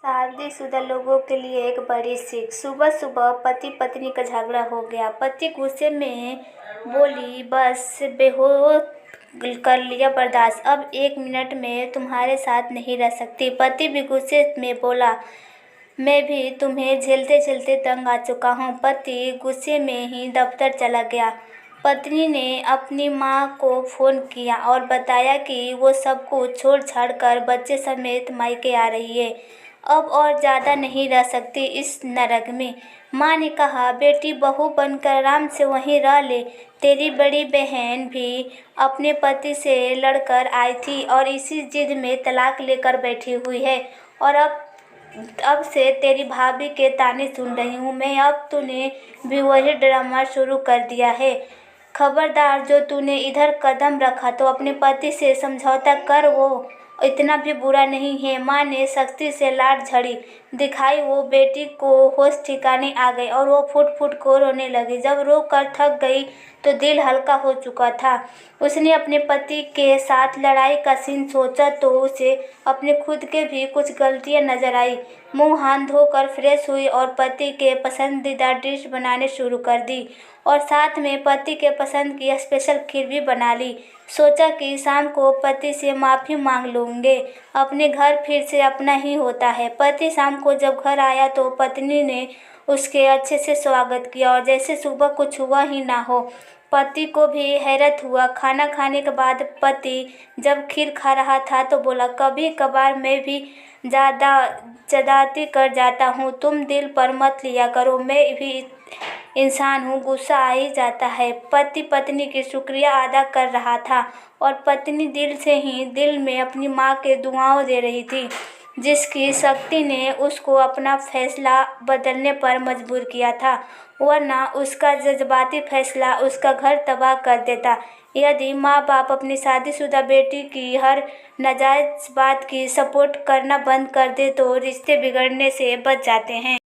शादीशुदा लोगों के लिए एक बड़ी सीख। सुबह सुबह पति पत्नी का झगड़ा हो गया। पति गुस्से में बोली, बस बेहोश कर लिया बर्दाश्त, अब 1 मिनट में तुम्हारे साथ नहीं रह सकती। पति भी गुस्से में बोला, मैं भी तुम्हें झेलते झेलते तंग आ चुका हूँ। पति गुस्से में ही दफ्तर चला गया। पत्नी ने अपनी माँ को फ़ोन किया और बताया कि वो सब कुछ छोड़ छाड़ कर बच्चे समेत मायके आ रही है। अब और ज़्यादा नहीं रह सकती इस नरक में। माँ ने कहा, बेटी बहू बनकर आराम से वहीं रह ले। तेरी बड़ी बहन भी अपने पति से लड़कर आई थी और इसी जिद में तलाक लेकर बैठी हुई है। और अब से तेरी भाभी के ताने सुन रही हूँ मैं। अब तूने भी वही ड्रामा शुरू कर दिया है। खबरदार, जो तूने इधर कदम रखा तो अपने पति से समझौता कर, वो इतना भी बुरा नहीं है। माँ ने सख्ती से लाड झड़ी दिखाई। वो बेटी को होश ठिकाने आ गए और वो फुट फुट को रोने लगी। जब रो कर थक गई तो दिल हल्का हो चुका था। उसने अपने पति के साथ लड़ाई का सीन सोचा तो उसे अपने खुद के भी कुछ गलतियां नजर आई। मुंह हाथ धोकर फ्रेश हुई और पति के पसंदीदा डिश बनाने शुरू कर दी और साथ में पति के पसंद की स्पेशल खीर भी बना ली। सोचा कि शाम को पति से माफ़ी मांग लूँगे। अपने घर फिर से अपना ही होता है। पति शाम को जब घर आया तो पत्नी ने उसके अच्छे से स्वागत किया और जैसे सुबह कुछ हुआ ही ना हो। पति को भी हैरत हुआ। खाना खाने के बाद पति जब खीर खा रहा था तो बोला, कभी कभार मैं भी ज़्यादा ज्यादती कर जाता हूँ, तुम दिल पर मत लिया करो, मैं भी इंसान हूँ, गुस्सा आ ही जाता है। पति पत्नी की शुक्रिया अदा कर रहा था और पत्नी दिल से ही दिल में अपनी माँ के दुआओं दे रही थी, जिसकी शक्ति ने उसको अपना फैसला बदलने पर मजबूर किया था, वरना उसका जज्बाती फैसला उसका घर तबाह कर देता। यदि माँ बाप अपनी शादीशुदा बेटी की हर नाजायज़ बात की सपोर्ट करना बंद कर दे तो रिश्ते बिगड़ने से बच जाते हैं।